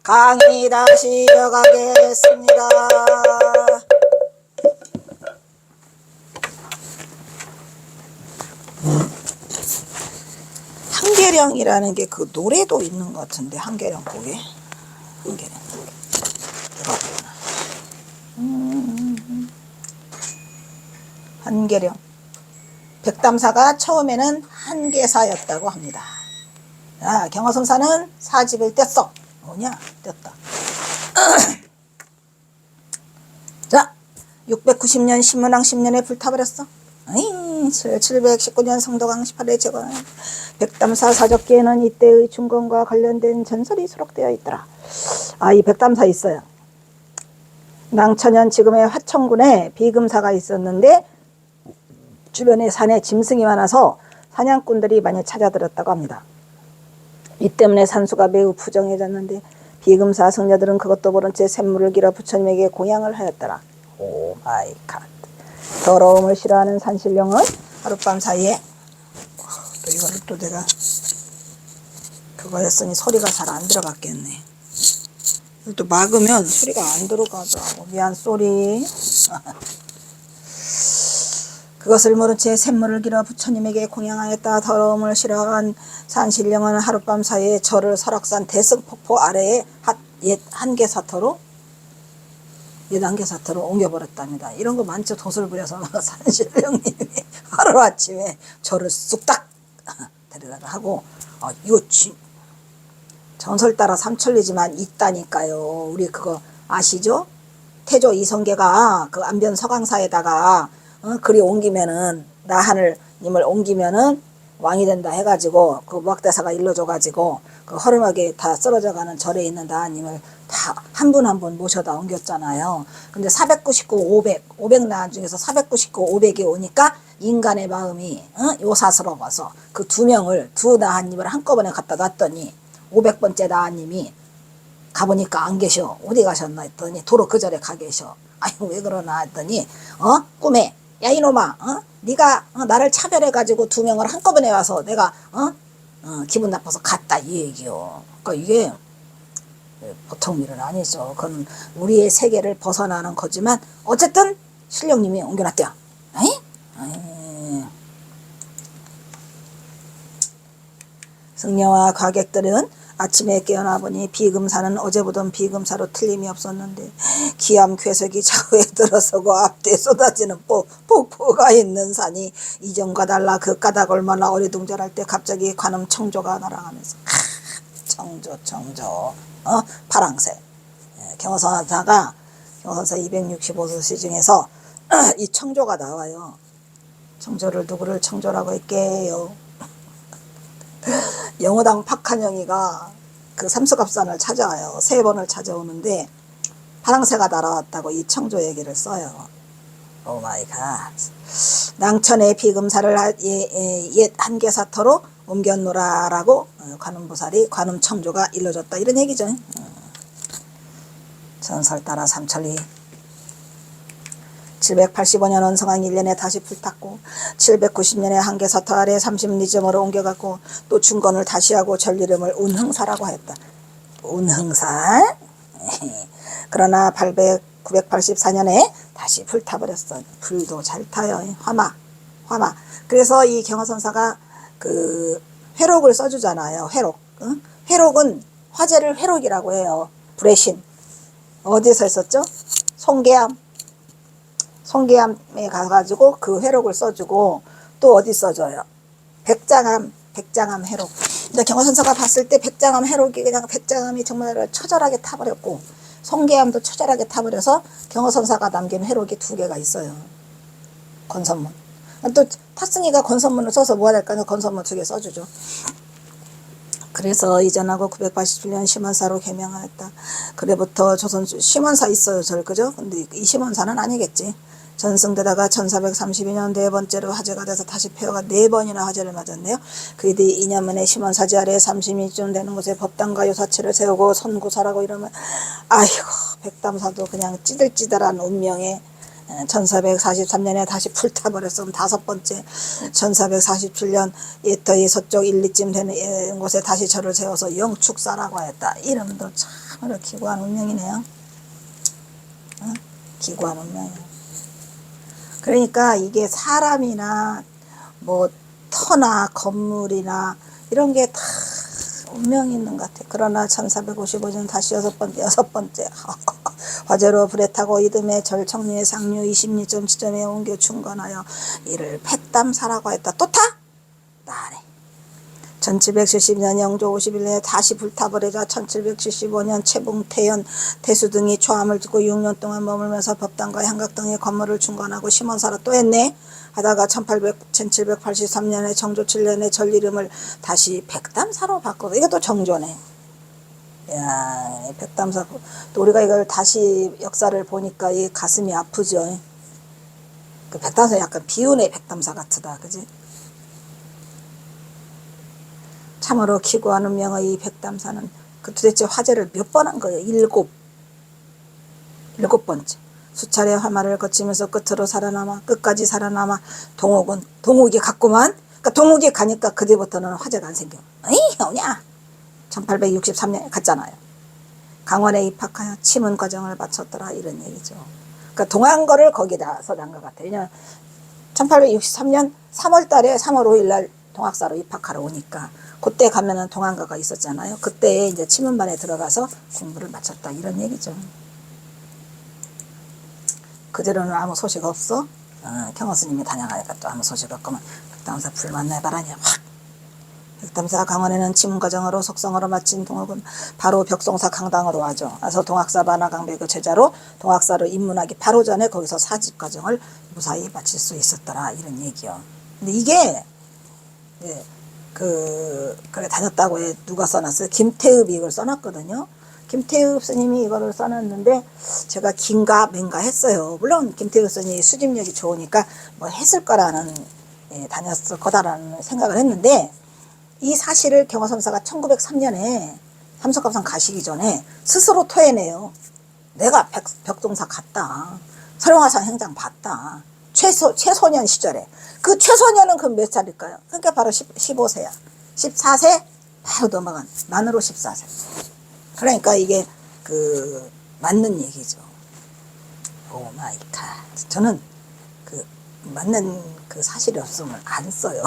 강의 다시 이어가겠습니다. 한계령이라는 게 그 노래도 있는 것 같은데, 한계령 곡에. 한계령. 한계령. 백담사가 처음에는 한계사였다고 합니다. 자, 경화선사는 사집을 뗐어. 뭐냐? 뗐다. 자, 690년 신문왕 10년에 불타버렸어. 719년 성도강 18회 제거. 백담사 사적기에는 이때의 중건과 관련된 전설이 수록되어 있더라. 이 백담사 있어요. 낭천현 지금의 화천군에 비금사가 있었는데 주변에 산에 짐승이 많아서 사냥꾼들이 많이 찾아들었다고 합니다. 이 때문에 산수가 매우 부정해졌는데 비금사 승려들은 그것도 모른 채 샘물을 길어 부처님에게 공양을 하였더라. 오 마이 갓. 더러움을 싫어하는 산신령은 하룻밤 사이에 또 이거를 또 내가 그거 했으니 소리가 잘 안 들어갔겠네. 또 막으면 소리가 안 들어가더라고. 미안 쏘리. 그것을 모른 채 샘물을 길어 부처님에게 공양하였다. 더러움을 싫어한 산신령은 하룻밤 사이에 절을 설악산 대승폭포 아래에 옛 한계사터로 옮겨버렸답니다. 이런 거 많죠. 도술 부려서 산신령님이 하루아침에 절을 쑥딱 데려다가 하고 이거 전설 따라 삼천리지만 있다니까요. 우리 그거 아시죠? 태조 이성계가 그 안변 서강사에다가 그리 옮기면은 나하늘님을 옮기면은 왕이 된다 해가지고 그 무학대사가 일러줘가지고 그 허름하게 다 쓰러져가는 절에 있는 나하님을 다 한 분 한 분 모셔다 옮겼잖아요. 근데 499, 500 나한 중에서 499, 500이 오니까 인간의 마음이 요사스러워서 그 두 나하님을 한꺼번에 갖다 놨더니 500번째 나하님이 가보니까 안 계셔. 어디 가셨나 했더니 도로 그 절에 가 계셔. 아유 왜 그러나 했더니 꿈에 야 이놈아 네가 나를 차별해가지고 두 명을 한꺼번에 와서 내가 기분 나빠서 갔다 이 얘기요. 그러니까 이게 보통 일은 아니죠. 그건 우리의 세계를 벗어나는 거지만 어쨌든 신령님이 옮겨놨대요. 승려와 과객들은 아침에 깨어나 보니 비금사는 어제 보던 비금사로 틀림이 없었는데 기암 괴석이 좌우에 들어서고 앞뒤에 쏟아지는 폭포가 있는 산이 이전과 달라 그 까닭 얼마나 어리둥절할 때 갑자기 관음 청조가 날아가면서 청조 파랑새. 경허선사가 경허선사 265서 중에서 이 청조가 나와요. 청조를 누구를 청조라고 할게요. 영어당 박한영이가 그 삼수갑산을 찾아와요. 3번을 찾아오는데 파랑새가 날아왔다고 이 청조 얘기를 써요. 오 마이 갓. 낭천의 비금사를 옛 한계사터로 옮겼노라라고 관음보살이 관음청조가 일러줬다 이런 얘기죠. 전설 따라 삼천리. 785년 원성왕 1년에 다시 불탔고 790년에 한계사터 아래 30리점으로 옮겨갔고 또 중건을 다시 하고 절 이름을 운흥사라고 했다. 운흥사. 그러나 984년에 다시 불타버렸어. 불도 잘 타요. 화마. 그래서 이 경화선사가 그 회록을 써주잖아요. 회록. 회록은 화제를 회록이라고 해요. 불의 신. 어디서 했었죠? 송계암에 가가지고 그 회록을 써주고 또 어디 써줘요? 백장암 회록. 근데 경화선사가 봤을 때 백장암 회록이 그냥 백장암이 정말 처절하게 타버렸고 송계암도 처절하게 타버려서 경화선사가 남긴 회록이 2개가 있어요. 건선문. 또 탔으니까 건선문을 써서 뭐가 될까요? 건선문 2개 써주죠. 그래서 이전하고 987년 심원사로 개명하였다. 그래부터 조선 심원사 있어요, 그죠? 근데 이 심원사는 아니겠지. 전승되다가 1432년 4번째로 화제가 돼서 다시 폐허가 4번이나 화제를 맞았네요. 그 뒤 2년 만에 심원사지 아래 30리쯤 되는 곳에 법당과 요사체를 세우고 선구사라고 이러면 아이고 백담사도 그냥 찌들찌들한 운명에 1443년에 다시 불타버렸으면 5번째 1447년 예터의 서쪽 1, 2쯤 되는 곳에 다시 절을 세워서 영축사라고 하였다. 이름도 참 참으로 기구한 운명이네요. 어? 기구한 운명이에요. 그러니까 이게 사람이나 뭐 터나 건물이나 이런 게 다 운명이 있는 것 같아. 그러나 1455년 다시 여섯 번째 화재로 불에 타고 이듬해 절청리의 상류 22점 지점에 옮겨 충건하여 이를 폐담사라고 했다. 또 타? 나네. 1770년 영조 51년에 다시 불타버리자 1775년 채붕태연 태수 등이 초함을 듣고 6년 동안 머물면서 법당과 향각 등의 건물을 중건하고 심원사로 또 했네. 하다가 1783년에 정조 7년에 절 이름을 다시 백담사로 바꿔서 이것도 정조네. 야, 백담사. 또 우리가 이걸 다시 역사를 보니까 이 가슴이 아프죠. 그 백담사 약간 비운의 백담사 같다, 그지? 참으로 기구한 운명의 이 백담사는 그 도대체 화제를 몇 번 한 거예요? 일곱 번째. 수차례 화마를 거치면서 끝으로 살아남아 끝까지 살아남아 동욱이 갔구만. 그러니까 동욱이 가니까 그때부터는 화제가 안 생겨. 에이 뭐냐. 1863년에 갔잖아요. 강원에 입학하여 침은 과정을 마쳤더라 이런 얘기죠. 그러니까 동안거를 거기다서 난 것 같아요. 왜냐면 1863년 3월 달에 3월 5일 날 동학사로 입학하러 오니까 그때 가면은 동안거가 있었잖아요. 그때 이제 침문반에 들어가서 공부를 마쳤다 이런 얘기죠. 그대로는 아무 소식 없어? 경호스님이 다녀가니까 또 아무 소식 없구만. 백담사 불만나바라니 확. 백담사 강원에는 침문과정으로 속성으로 마친 동욱은 바로 벽송사 강당으로 와죠. 와서 동학사 만화강백의 제자로 동학사로 입문하기 바로 전에 거기서 사집과정을 무사히 마칠 수 있었더라 이런 얘기요. 근데 이게 그래 다녔다고 해 누가 써놨어요? 김태읍이 이걸 써놨거든요. 김태읍 스님이 이거를 써놨는데 제가 긴가 맨가 했어요. 물론 김태읍 스님이 수집력이 좋으니까 뭐 했을 거라는 다녔을 거다라는 생각을 했는데 이 사실을 경화선사가 1903년에 삼석갑산 가시기 전에 스스로 토해내요. 내가 벽동사 갔다. 설용화산 행장 봤다. 최소년 시절에. 그 최소년은 그 몇 살일까요? 그러니까 바로 15세야. 14세 바로 넘어간 만으로 14세. 그러니까 이게 그 맞는 얘기죠. 오 마이 갓. 저는 그 맞는 그 사실이 없으면 안 써요.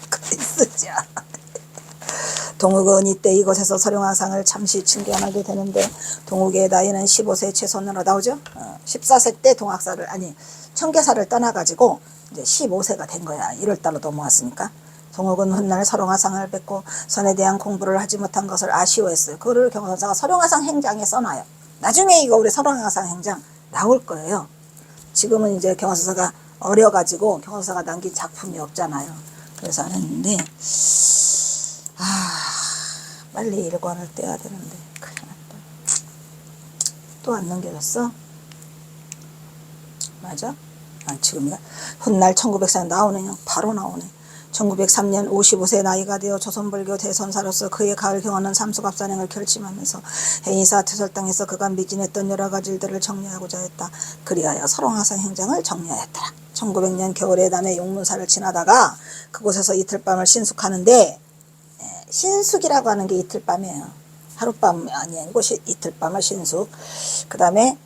그래 쓰지 않아. 동욱은 이때 이곳에서 설용화상을 잠시 증견하게 되는데 동욱의 나이는 15세 최소년으로 나오죠. 14세 때 동학사를 청계사를 떠나가지고 이제 15세가 된 거야. 1월달로 넘어왔으니까. 동욱은 훗날 설용화상을 뵙고 선에 대한 공부를 하지 못한 것을 아쉬워했어요. 그거를 경호선사가 설용화상 행장에 써놔요. 나중에 이거 우리 설용화상 행장 나올 거예요. 지금은 이제 경호선사가 어려가지고 경호선사가 남긴 작품이 없잖아요. 그래서 안 했는데 빨리 일관을 떼야 되는데 큰일 났다. 또 안 넘겨졌어? 맞아? 지금이야? 훗날 1904년 나오네요. 바로 나오네. 1903년 55세 나이가 되어 조선불교 대선사로서 그의 가을 경험은 삼수갑산행을 결심하면서 해인사 퇴설당에서 그가 미진했던 여러 가지 일들을 정리하고자 했다. 그리하여 설홍화상 행장을 정리하였더라. 1900년 겨울에 남해 용문사를 지나다가 그곳에서 이틀밤을 신숙하는데 신숙이라고 하는 게 이틀밤이에요. 하룻밤이 아니고 이틀밤을 신숙. 그 다음에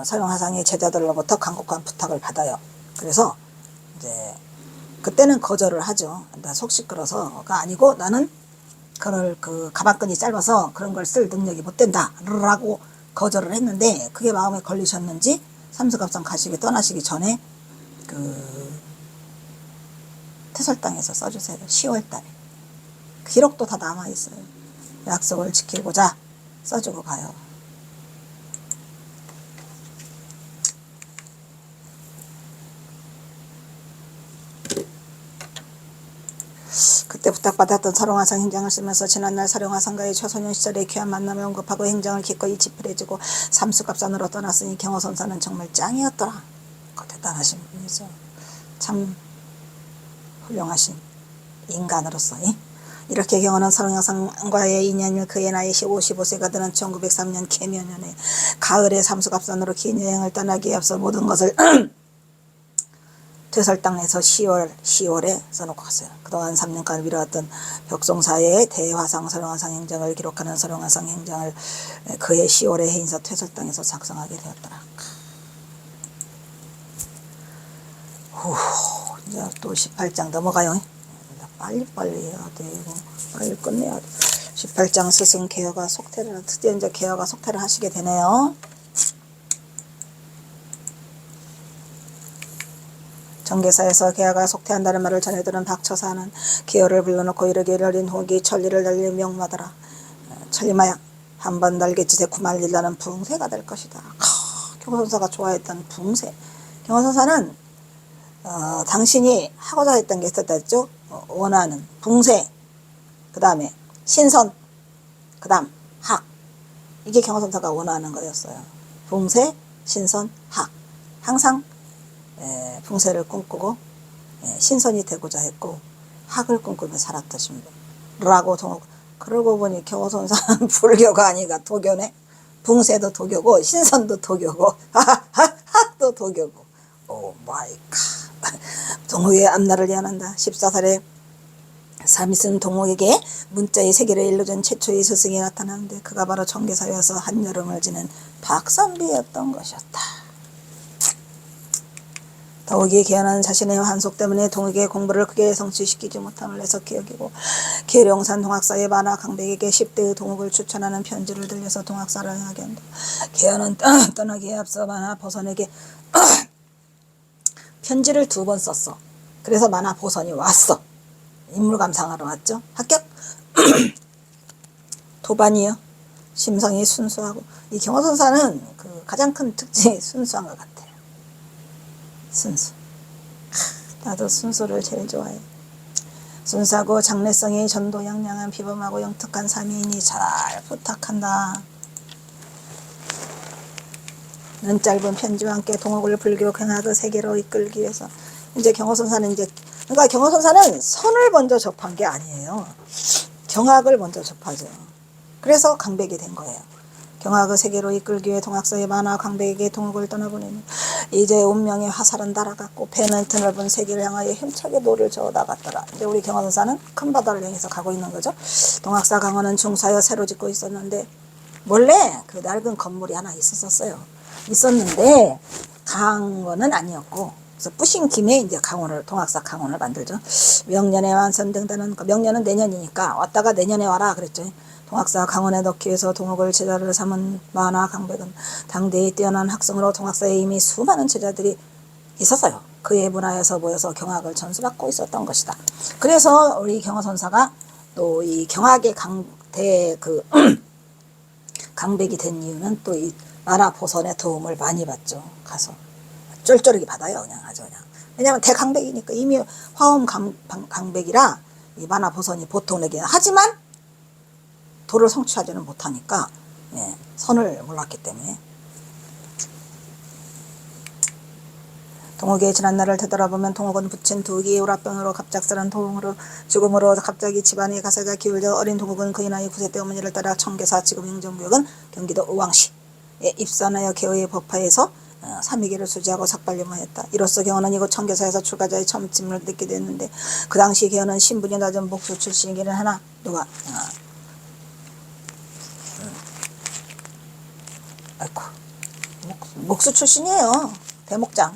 설용화상의 제자들로부터 간곡한 부탁을 받아요. 그래서 이제 그때는 거절을 하죠. 나 속 시끄러서가 아니고 나는 그걸 그 가방끈이 짧아서 그런 걸 쓸 능력이 못 된다 라고 거절을 했는데 그게 마음에 걸리셨는지 삼수갑산 가시기 떠나시기 전에 그 퇴설당에서 써주세요. 10월달에 기록도 다 남아있어요. 약속을 지키고자 써주고 가요. 그때 부탁받았던 설용화상 행장을 쓰면서 지난날 설용화상과의 초소년 시절의 귀한 만남을 언급하고 행장을 기꺼이 집필해주고 삼수갑산으로 떠났으니 경호선사는 정말 짱이었더라. 대단하신 분이죠. 참 훌륭하신 인간으로서. 이렇게 경호는 설용화상과의 인연을 그의 나이 55세가 되는 1903년 개묘년에 가을에 삼수갑산으로 긴 여행을 떠나기에 앞서 모든 것을 퇴설당에서 10월에 써놓고 갔어요. 그동안 3년간 미뤄왔던 벽송사의 대화상 서령화상 행정을 기록하는 서령화상 행정을 그해 10월에 해인사 퇴설당에서 작성하게 되었더라. 이제 또 18장 넘어가요. 빨리빨리 해야 되고 빨리 끝내야 돼. 18장 스승 개허가 속퇴를, 드디어 이제 개허가 속퇴를 하시게 되네요. 정계사에서 개허가 속퇴한다는 말을 전해들은 박처사는 개허를 불러놓고 이르기를 어린 호기 천리를 달리 명마더라. 천리마야, 한번 날갯짓에 구말리려는 붕새가 될 것이다. 경호선사가 좋아했던 붕새. 경호선사는 당신이 하고자 했던 게 있었다 했죠. 원하는 붕새, 그 다음에 신선, 그 다음 학. 이게 경호선사가 원하는 거였어요. 붕새, 신선, 학. 항상 붕새를 꿈꾸고 신선이 되고자 했고 학을 꿈꾸며 살았던 신부라고 그러고 보니 경호선사는 불교가 아니가 도교네. 붕새도 도교고 신선도 도교고 학도 도교고. 오 마이 갓. 동욱의 앞날을 예언한다. 14살에 삼이쓴 동욱에게 문자의 세계를 일러준 최초의 스승이 나타나는데 그가 바로 정계사여서 한여름을 지낸 박선비였던 것이었다. 더욱이 개헌한 자신의 한속 때문에 동욱의 공부를 크게 성취시키지 못함을 해석히 여기고 계룡산 동학사의 만화 강백에게 10대의 동욱을 추천하는 편지를 들려서 동학사를 하게 한다. 개헌은 떠나기에 앞서 만화 보선에게 편지를 2번 썼어. 그래서 만화 보선이 왔어. 인물 감상하러 왔죠. 합격. 도반이요. 심성이 순수하고 이 경호선사는 그 가장 큰 특징이 순수한 것 같아요. 순수. 나도 순수를 제일 좋아해. 순수하고 장래성이 전도양양한 비범하고 영특한 삶이니 잘 부탁한다. 눈 짧은 편지와 함께 동욱을 불교 경학의 세계로 이끌기 위해서 이제 경호선사는 그러니까 경호선사는 선을 먼저 접한 게 아니에요. 경학을 먼저 접하죠. 그래서 강백이 된 거예요. 경학의 세계로 이끌기 위해 동학사의 만화 강백에게 동욱을 떠나보내니 이제 운명의 화살은 날아갔고 배는 드넓은 세계를 향하여 힘차게 노를 저어 나갔더라. 이제 우리 경호선사는 큰 바다를 향해서 가고 있는 거죠. 동학사 강원은 중사여 새로 짓고 있었는데 원래 그 낡은 건물이 하나 있었는데 강원은 아니었고 그래서 부신 김에 이제 동학사 강원을 만들죠. 명년에 완성된다는 명년은 내년이니까 왔다가 내년에 와라 그랬죠. 동학사 강원에 넣기 위해서 동욱을 제자를 삼은 만화 강백은 당대의 뛰어난 학성으로 동학사에 이미 수많은 제자들이 있었어요. 그의 문화에서 모여서 경학을 전수받고 있었던 것이다. 그래서 우리 경호선사가 또 이 경학의 강백이 된 이유는 또 이 만화 보선의 도움을 많이 받죠. 가서 쫄쫄하게 받아요. 그냥 아주 그냥. 왜냐하면 대강백이니까 이미 화엄 강백이라 이 만화 보선이 보통 내게 하지만 도를 성취하지는 못하니까 선을 몰랐기 때문에. 동욱의 지난 날을 되돌아보면 동욱은 부친 2기의 우라병으로 갑작스런 도움으로 죽음으로 갑자기 집안의 가세가 기울져 어린 동욱은 그의 나이 9세 때 어머니를 따라 청계사 지금 행정구역은 경기도 의왕시에 입산하여 개의 법화에서 3위기를 수지하고 삭발림을 했다. 이로써 경호는 이곳 청계사에서 출가자의 처음쯤을 듣게 됐는데 그 당시 경호는 신분이 낮은 목수 출신이기는 하나 누가 아이고 목수 출신이에요. 대목장.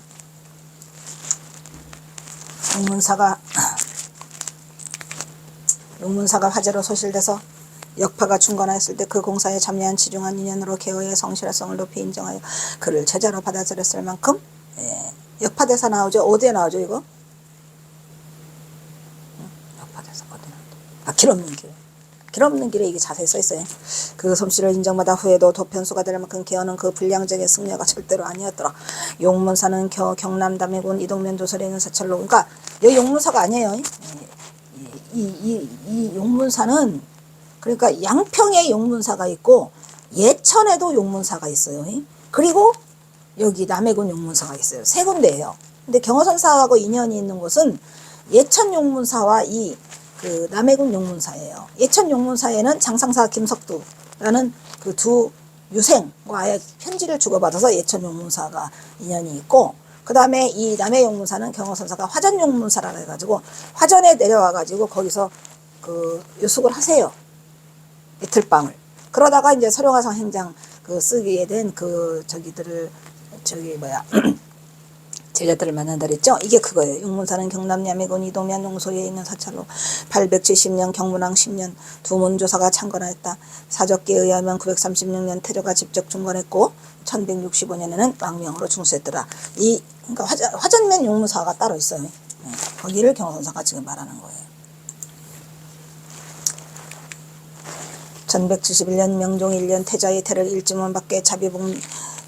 용문사가 화재로 소실돼서 역파가 중건하였을 때 그 공사에 참여한 지중한 인연으로 개호의 성실성을 높이 인정하여 그를 제자로 받아들였을 만큼 역파대사 나오죠. 어디에 나오죠 이거? 역파대사 어디 나오죠? 길없는 길. 길없는 길에 이게 자세히 써있어요. 그 솜씨를 인정받아 후에도 도편수가 될 만큼 개헌은 그 불량적인 승려가 절대로 아니었더라. 용문사는 경남 담해군 이동면 도설에 있는 사찰로 그러니까 여기 용문사가 아니에요. 이 용문사는 그러니까 양평에 용문사가 있고 예천에도 용문사가 있어요. 그리고 여기 남해군 용문사가 있어요. 3군데예요. 근데 경호선사하고 인연이 있는 곳은 예천 용문사와 그 남해군 용문사예요. 예천 용문사에는 장상사 김석두라는 그 2 유생과의 편지를 주고받아서 예천 용문사가 인연이 있고 그 다음에 이 남해용문사는 경호선사가 화전용문사라 해가지고 화전에 내려와가지고 거기서 그 유숙을 하세요. 이틀밤을. 그러다가 이제 서령화상 행장 그 쓰기에 된 그 저기들을 저기 뭐야 제자들을 만난다 그랬죠. 이게 그거예요. 용문사는 경남 야매군 이동면 용소에 있는 사찰로 870년 경문왕 10년 두문조사가 창건하였다. 사적기에 의하면 936년 태조가 직접 중건했고 1165년에는 왕명으로 중수했더라. 이 그러니까 화전면 용문사가 따로 있어요. 네. 거기를 경호선사가 지금 말하는 거예요. 1171년 명종 1년 태자의 태를 일주문 밖에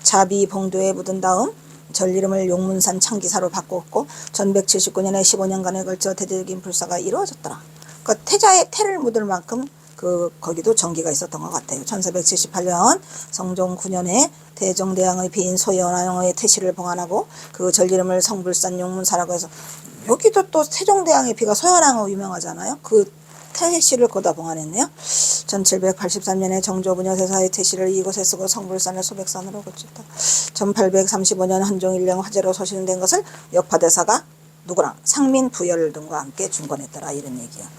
자비봉도에 묻은 다음 절 이름을 용문산 창기사로 바꿨고 1179년에 15년간에 걸쳐 대대적인 불사가 이루어졌더라. 그러니까 태자의 태를 묻을 만큼 거기도 전기가 있었던 것 같아요. 1478년 성종 9년에 대종대왕의 비인 소연왕의 태시를 봉안하고 그 절 이름을 성불산 용문사라고 해서 여기도 또 태종대왕의 비가 소연왕으로 유명하잖아요. 그 태시를 거다 봉안했네요. 1783년에 정조부녀세사의 태시를 이곳에 쓰고 성불산을 소백산으로 고쳤다. 1835년 한종일령 화재로 소실된 것을 역파대사가 누구랑 상민 부열 등과 함께 중건했더라. 이런 얘기야.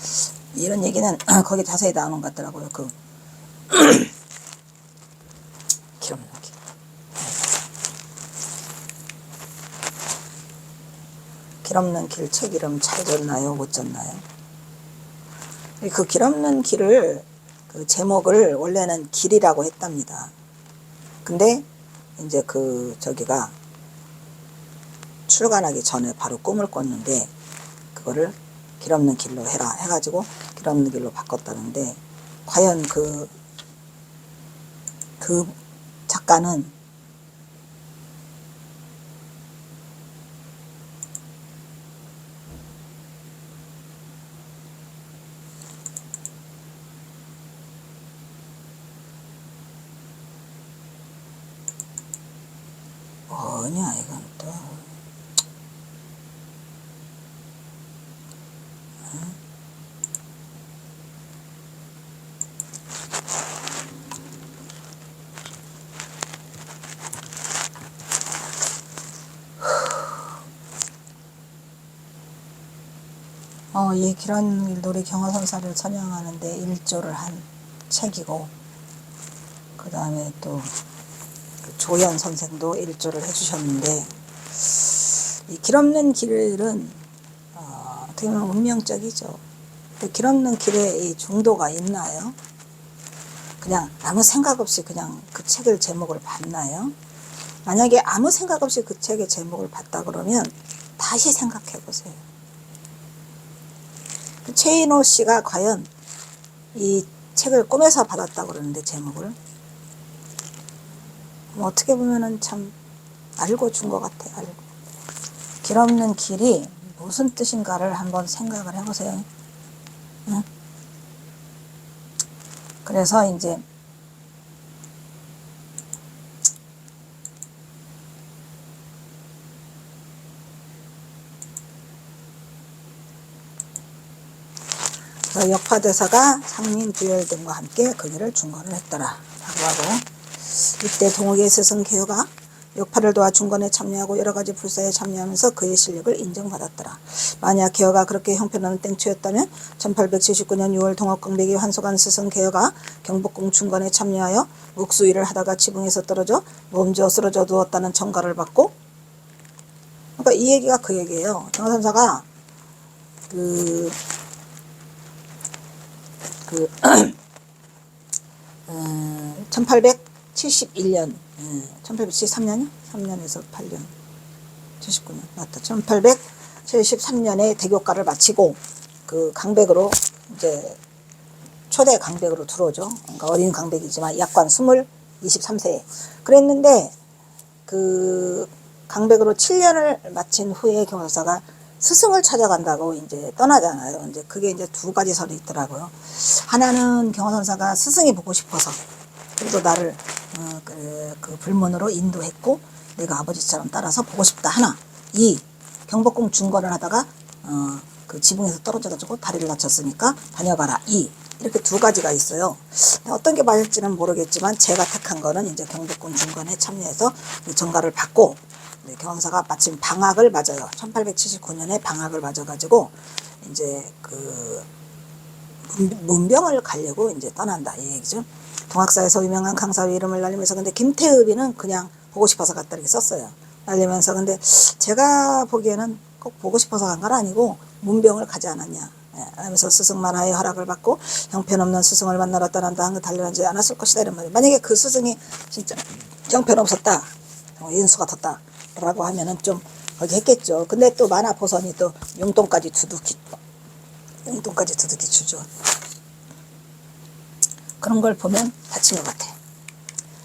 이런 얘기는 거기 자세히 나오는 것 같더라고요. 그 기름 넣기. 길 없는 길 채기름 잘 졌나요? 못 졌나요? 그 길 없는 길을 그 제목을 원래는 길이라고 했답니다. 근데 이제 그 저기가 출간하기 전에 바로 꿈을 꿨는데 그거를 길 없는 길로 해라 해가지고 길 없는 길로 바꿨다는데 과연 그 작가는 뭐냐 이건 또 이 길한 놀이 경호선사를 선양하는데 일조를 한 책이고 그 다음에 또 조연 선생도 일조를 해주셨는데 이 길 없는 길은 어떻게 보면 운명적이죠. 길 없는 길에 이 중도가 있나요? 그냥 아무 생각 없이 그냥 그 책을 제목을 봤나요? 만약에 아무 생각 없이 그 책의 제목을 봤다 그러면 다시 생각해 보세요. 최인호 씨가 과연 이 책을 꿈에서 받았다고 그러는데 제목을 어떻게 보면은 참 알고 준 것 같아요. 알고. 길 없는 길이 무슨 뜻인가를 한번 생각을 해보세요. 응? 그래서 이제 역파대사가 상민 부열 등과 함께 거기를 중건을 했더라 라고 하고 이때 동욱의 스승 개요가 역파를 도와 중건에 참여하고 여러가지 불사에 참여하면서 그의 실력을 인정받았더라. 만약 개요가 그렇게 형편없는 땡초였다면 1879년 6월 동업공백이 환속한 스승 개요가 경복궁 중건에 참여하여 묵수일을 하다가 지붕에서 떨어져 몸져 쓰러져 누웠다는 청가를 받고 그러니까 이 얘기가 그 얘기예요. 경호선사가 1871년 1873년이요? 3년에서 8년 79년 맞다. 1873년에 대교과를 마치고 그 강백으로 이제 초대 강백으로 들어오죠. 그러니까 어린 강백이지만 약관 23세 그랬는데 그 강백으로 7년을 마친 후에 경호사가 스승을 찾아간다고 이제 떠나잖아요. 이제 그게 이제 두 가지 설이 있더라고요. 하나는 경호선사가 스승이 보고 싶어서 그래도 나를 그 불문으로 인도했고 내가 아버지처럼 따라서 보고 싶다 하나. 이 경복궁 중건을 하다가 그 지붕에서 떨어져가지고 다리를 다쳤으니까 다녀가라. 이렇게 두 가지가 있어요. 어떤 게 맞을지는 모르겠지만 제가 택한 거는 이제 경복궁 중건에 참여해서 그 정가를 받고 근데 경원사가 마침 방학을 맞아요. 1879년에 방학을 맞아가지고 이제 그 문병을 가려고 이제 떠난다 이 얘기죠. 동학사에서 유명한 강사의 이름을 날리면서 근데 김태읍이는 그냥 보고 싶어서 갔다 이렇게 썼어요. 날리면서 근데 제가 보기에는 꼭 보고 싶어서 간 건 아니고 문병을 가지 않았냐. 하면서 스승 만화의 허락을 받고 형편없는 스승을 만나러 떠난다 한 거 달려나지 않았을 것이다 이런 말이에요. 만약에 그 스승이 진짜 형편없었다 인수 같았다 라고 하면은 좀 거기 했겠죠. 근데 또 만화 보선이 또 용돈까지 두둑히 주죠. 그런 걸 보면 다친 것 같아.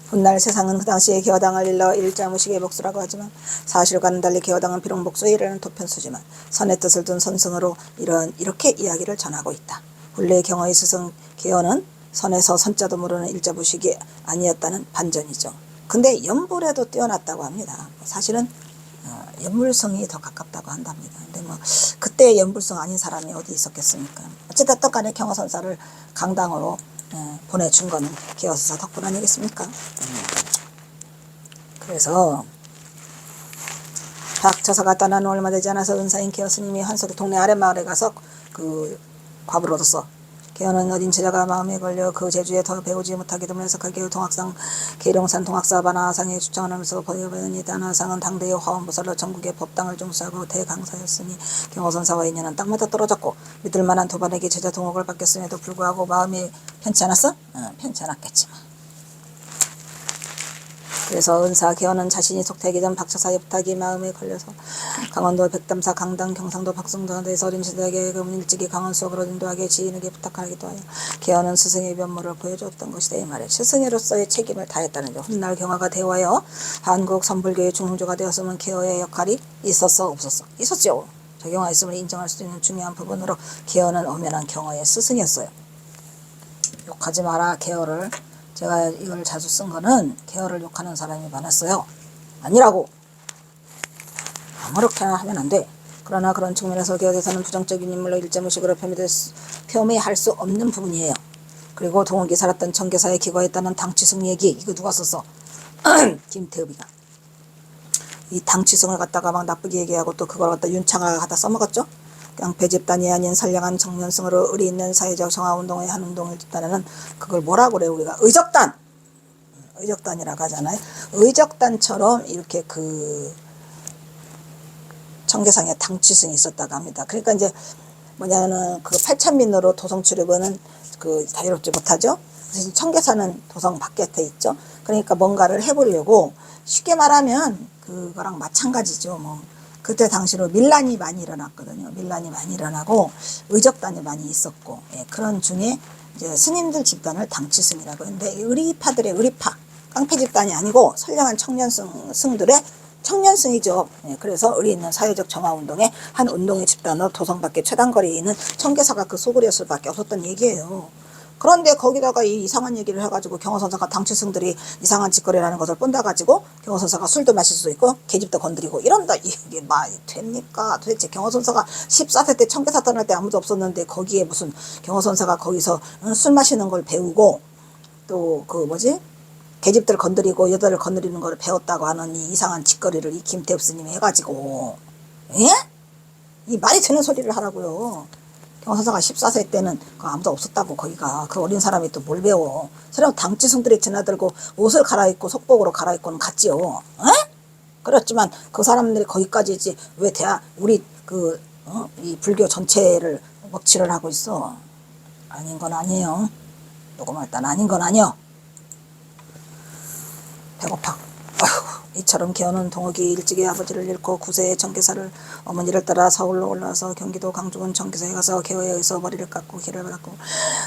훗날 세상은 그 당시에 개화당을 일러 일자무식의 복수라고 하지만 사실과는 달리 개화당은 비록 복수에 이르는 도편수지만 선의 뜻을 둔 선승으로 이렇게 이야기를 전하고 있다. 본래 경어의 스승 개어는 선에서 선자도 모르는 일자무식이 아니었다는 반전이죠. 근데 연불에도 뛰어났다고 합니다. 사실은 연불성이 더 가깝다고 한답니다. 근데 뭐 그때 연불성 아닌 사람이 어디 있었겠습니까? 어쨌든 간에 경어선사를 강당으로 보내준 거는 개어선사 덕분 아니겠습니까? 그래서 박처사가 떠난 얼마 되지 않아서 은사인 개어 스님이 한석의 동네 아랫마을에 가서 그 밥을 얻었어. 개어는 어린 제자가 마음에 걸려 그 제주에 더 배우지 못하게 되면 해석하기에 동학상 계룡산 동학사 반화상에 주장하면서 보여보니 반화상은 당대의 화원부설로 전국의 법당을 중수하고 대강사였으니 경호선사와 인연은 땅마다 떨어졌고 믿을만한 도반에게 제자 동옥을 받겠음에도 불구하고 마음이 편치 않았어? 편치 않았겠지만 그래서 은사 개어는 자신이 속태하기 전 박처사의 부탁이 마음에 걸려서 강원도 백담사 강당 경상도 박성도에서 어린 시대에게 일찍이 강원 수업으로 인도하게 지인에게 부탁하기도 하여 개어는 스승의 면모를 보여줬던 것이다 이 말이에요. 스승으로서의 책임을 다했다는 점. 훗날 경화가 되어야 한국 선불교의 중흥조가 되었으면 개어의 역할이 있었어 없었어? 있었죠. 적용하 있음을 인정할 수 있는 중요한 부분으로 개어는 엄연한 경어의 스승이었어요. 욕하지 마라 개어를. 제가 이걸 자주 쓴 거는 개어를 욕하는 사람이 많았어요. 아니라고. 아무렇게나 하면 안 돼. 그러나 그런 측면에서 개어대사는 부정적인 인물로 일자무식으로 폄훼할 수 없는 부분이에요. 그리고 동욱이 살았던 청계사에 기거했다는 당치승 얘기 이거 누가 썼어? 김태읍이가. 이 당치승을 갖다가 막 나쁘게 얘기하고 또 그걸 갖다 윤창아가 갖다 써먹었죠. 깡패 집단이 아닌 선량한 청년성으로 의리 있는 사회적 정화운동의 한 운동을 집단에는 그걸 뭐라고 그래요 우리가? 의적단이라고 하잖아요. 의적단처럼 이렇게 그 청계상에 당치승이 있었다고 합니다. 그러니까 이제 뭐냐면은 그 팔천민으로 도성 출입은 그 자유롭지 못하죠. 그래서 청계산은 도성 바깥에 있죠. 그러니까 뭔가를 해보려고 쉽게 말하면 그거랑 마찬가지죠. 뭐 그때 당시로 밀란이 많이 일어났거든요. 밀란이 많이 일어나고 의적단이 많이 있었고 그런 중에 이제 스님들 집단을 당치승이라고 했는데 의리파들의 의리파 깡패 집단이 아니고 선량한 청년승들의 청년승이죠. 그래서 의리 있는 사회적 정화운동의 한 운동의 집단으로 도성 밖에 최단거리에 있는 청계사가 그 소굴이었을 밖에 없었던 얘기예요. 그런데 거기다가 이 이상한 얘기를 해가지고 경호선사가 당치승들이 이상한 짓거리를 하는 것을 뽐다가지고 경호선사가 술도 마실 수 있고 계집도 건드리고 이런다. 이게 말이 됩니까? 도대체 경호선사가 14세 때 청계사 떠날 때 아무도 없었는데 거기에 무슨 경호선사가 거기서 술 마시는 걸 배우고 또 그 뭐지? 계집들 건드리고 여자를 건드리는 걸 배웠다고 하는 이 이상한 짓거리를 이 김태읍 스님이 해가지고 이 말이 되는 소리를 하라고요. 경호선사가 14세 때는 아무도 없었다고 거기가 그 어린 사람이 또 뭘 배워. 새로운 당치승들이 지나들고 옷을 갈아입고 속복으로 갈아입고는 갔지요. 그렇지만 그 사람들이 거기까지지 왜 우리 이 불교 전체를 먹칠을 하고 있어. 아닌 건 아니에요. 누구 말단 아닌 건 아니요. 배고파. 이처럼 개어는 동욱이 일찍이 아버지를 잃고 9세의 청계사를 어머니를 따라 서울로 올라와서 경기도 강주군 청계사에 가서 개어에 의해서 머리를 깎고 기를 받았고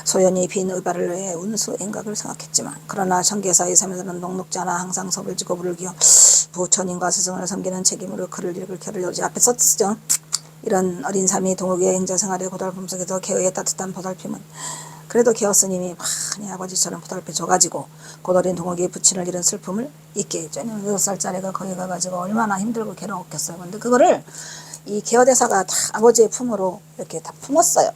소연히 빈 의발을 위해 운수 행각을 생각했지만 그러나 청계사의 삶에서는 녹록지 않아 항상 섭을 지고 불을 기어 부처님과 스승을 섬기는 책임으로 글을 읽을 켜를 열지 앞에 썼죠. 이런 어린 삶이 동욱의 행자생활의 고달픔 속에서 개어의 따뜻한 보살핌은 그래도 개어 스님이 많이 아버지처럼 보살펴줘가지고 고돌인 동욱이 부친을 잃은 슬픔을 잊게 했죠. 6살짜리가 거기 가가지고 얼마나 힘들고 괴로웠겠어요. 근데 그거를 이 개어대사가 다 아버지의 품으로 이렇게 다 품었어요.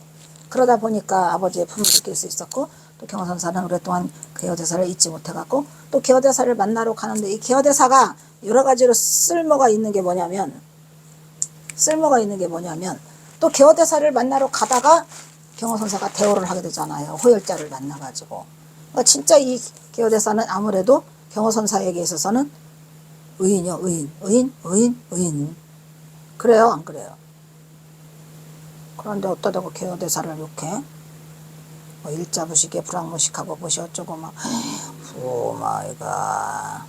그러다 보니까 아버지의 품을 느낄 수 있었고 또 경호선사는 오랫동안 개어대사를 잊지 못해갖고 또 개어대사를 만나러 가는데 이 개어대사가 여러 가지로 쓸모가 있는 게 뭐냐면 또 개어대사를 만나러 가다가 경호선사가 대오를 하게 되잖아요. 호열자를 만나가지고. 그러니까 진짜 이 개어대사는 아무래도 경호선사에게 있어서는 의인이요. 의인. 그래요? 안 그래요? 그런데 어떠다고 개어대사를 욕해? 뭐 일자부식에 불황무식하고 무시 어쩌고 막 오마이갓.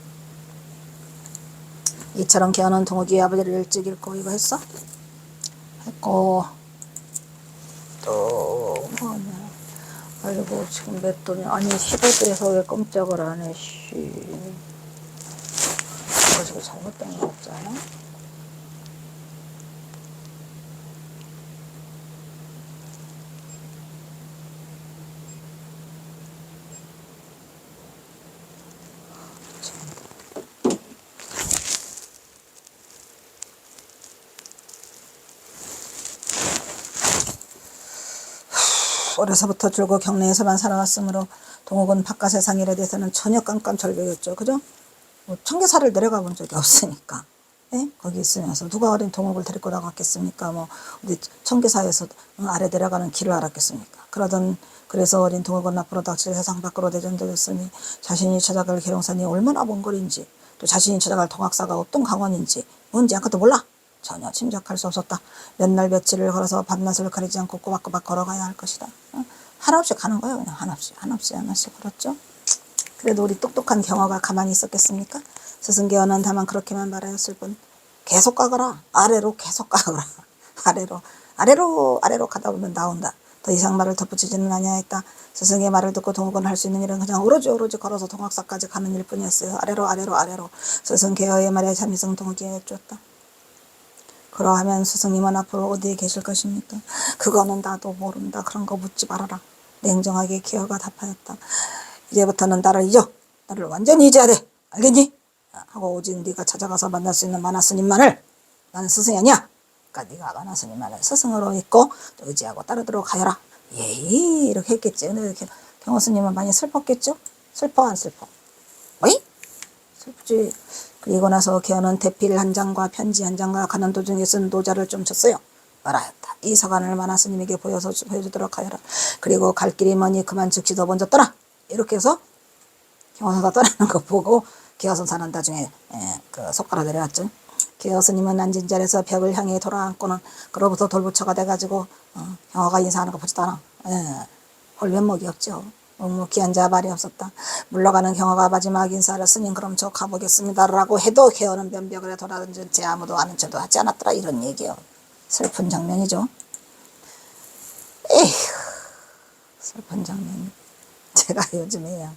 이처럼 개어는 동욱이 아버지를 일찍 잃고 이거 했어? 했고 또 뭐냐. 아이고 지금 몇 돈이 아니 15도에서 왜 꼼짝을 안 해. 씨. 이거 지금 잘못된 거 없잖아. 어려서부터 줄곧 경내에서만 살아왔으므로 동욱은 바깥 세상 일에 대해서는 전혀 깜깜절벽이었죠. 그죠? 뭐 청계사를 내려가 본 적이 없으니까. 예? 거기 있으면서 누가 어린 동욱을 데리고 나갔겠습니까? 뭐 어디 청계사에서 아래 내려가는 길을 알았겠습니까? 그래서 어린 동욱은 앞으로 닥칠 세상 밖으로 내전되었으니 자신이 찾아갈 계룡산이 얼마나 먼 거리인지 또 자신이 찾아갈 동학사가 어떤 강원인지 뭔지 아무것도 몰라. 전혀 짐작할 수 없었다. 몇 날 며칠을 걸어서 밤낮을 가리지 않고 꼬박꼬박 걸어가야 할 것이다. 한없이 가는 거예요. 그냥 한없이 걸었죠. 그래도 우리 똑똑한 경어가 가만히 있었겠습니까? 스승계어는 다만 그렇게만 말하였을 뿐 계속 가거라. 아래로 계속 가거라. 아래로 가다 보면 나온다. 더 이상 말을 덧붙이지는 아니하였다. 스승의 말을 듣고 동욱은 할 수 있는 일은 그냥 오로지 걸어서 동학사까지 가는 일뿐이었어요. 아래로. 스승 계어의 말에 잠이성 동욱이 해주었다. 그러하면 스승님은 앞으로 어디에 계실 것입니까? 그거는 나도 모른다. 그런 거 묻지 말아라. 냉정하게 계어가 답하였다. 이제부터는 나를 잊어. 나를 완전히 잊어야 돼. 알겠니? 하고 오직 네가 찾아가서 만날 수 있는 만화스님만을, 나는 스승이 아니야. 그러니까 네가 만화스님만을 스승으로 믿고 의지하고 따르도록 하여라. 예이 이렇게 했겠지. 근데 경호스님은 많이 슬펐겠죠? 슬퍼 안 슬퍼? 어이? 슬프지. 그리고 나서 계어는 대필 한 장과 편지 한 장과 가는 도중에 쓴 노자를 좀 줬어요. 말하였다. 이 서간을 만화스님에게 보여주도록 하여라. 그리고 갈 길이 머니 그만 즉시 더 먼저 떠나. 이렇게 해서 경호선사 떠나는 거 보고 계어선사는 나중에 그 속가로 내려왔죠. 계어스님은 앉은 자리에서 벽을 향해 돌아앉고는 그로부터 돌부처가 돼가지고 경호가 인사하는 거 보지도 않아. 볼 면목이 없죠. 묵묵히 앉아 말이 없었다. 물러가는 경호가 마지막 인사를 스님 그럼 저 가보겠습니다라고 해도 계어는 변벽을 돌아앉은 채 아무도 아는 척도 하지 않았더라. 이런 얘기요. 슬픈 장면이죠. 에휴, 슬픈 장면. 제가 요즘에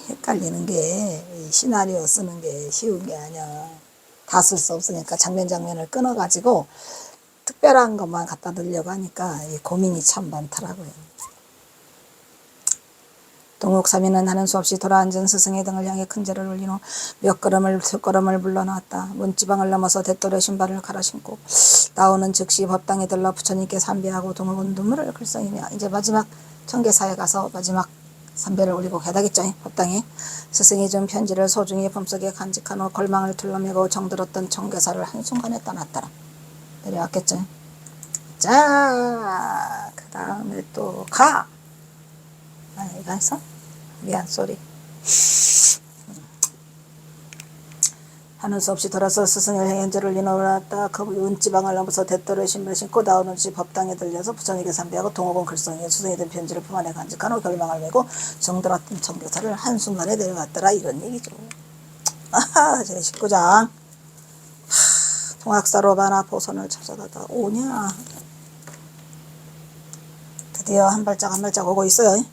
헷갈리는 게 시나리오 쓰는 게 쉬운 게 아니야. 다 쓸 수 없으니까 장면을 끊어가지고 특별한 것만 갖다 넣으려고 하니까 고민이 참 많더라고요. 동욱사미는 하는 수 없이 돌아앉은 스승의 등을 향해 큰 절을 올린 후 몇 걸음을 물러나왔다. 문지방을 넘어서 대돌에 신발을 갈아 신고 나오는 즉시 법당에 들러 부처님께 삼배하고 동욱은 눈물을 글썽이며 이제 마지막 청계사에 가서 마지막 삼배를 올리고 가야겠죠. 법당에 스승이 준 편지를 소중히 품속에 간직한 후 걸망을 둘러매고 정들었던 청계사를 한순간에 떠났더라. 내려왔겠죠. 자, 그 다음에 또 가. 이거 했어? 미안, 쏘리. 하는 수 없이 돌아서 스승의 행연절을 이어올랐다. 그 은지방을 넘어서 대돌에 신발 신고 나오는 지 법당에 들려서 부처님께 삼배하고 동욱은 글썽이에 스승이 든 편지를 품 안에 간직한 후 결망을 메고 정들었던 청계사를 한순간에 내려갔더라. 이런 얘기죠. 아하, 제 19장. 동학사로 만화포선을 찾아가다 오냐. 드디어 한 발짝 오고 있어요.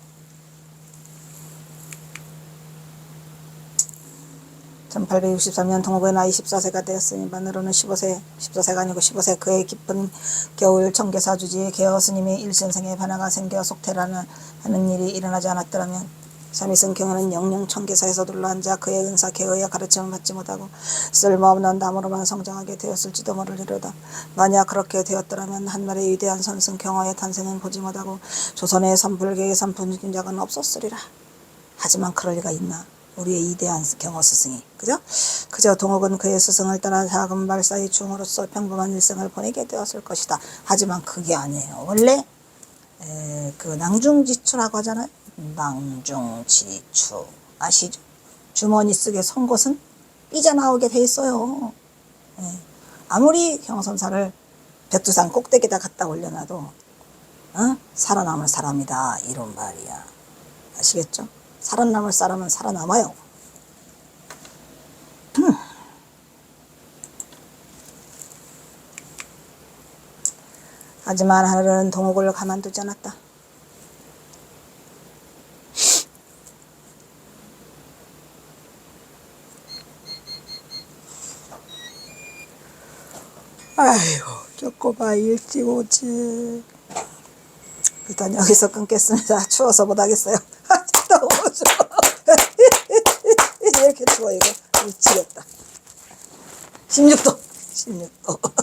1863년 동욱의 나이 14세가 되었으니 만으로는 14세가 아니고 15세. 그의 깊은 겨울 청계사 주지에 계어 스님이 일신생에 변화가 생겨 속퇴라는 하는 일이 일어나지 않았더라면 삼위승 경에는 영영 청계사에서 둘러앉아 그의 은사 계어의 가르침을 받지 못하고 쓸모없는 나무로만 성장하게 되었을지도 모르리로다. 만약 그렇게 되었더라면 한날의 위대한 선승 경어의 탄생은 보지 못하고 조선의 선불계의 선풍작은 없었으리라. 하지만 그럴 리가 있나. 우리의 이대한 경호 스승이, 그죠? 그저 동옥은 그의 스승을 따라 작은 발사의 중으로서 평범한 일생을 보내게 되었을 것이다. 하지만 그게 아니에요. 원래 그 낭중지추라고 하잖아요. 낭중지추 아시죠? 주머니 속에 송곳은 삐져나오게 돼 있어요. 예. 아무리 경선사를 백두산 꼭대기에다 갖다 올려놔도 살아남을 사람이다 이런 말이야. 아시겠죠? 살아남을 사람은 살아남아요. 하지만 하늘은 동옥을 가만두지 않았다. 아이고, 쪼꼬바 일찍 오지. 일단 여기서 끊겠습니다. 추워서 못하겠어요. 너무 추워. 이렇게 추워, 이거. 미치겠다. 16도. 16도.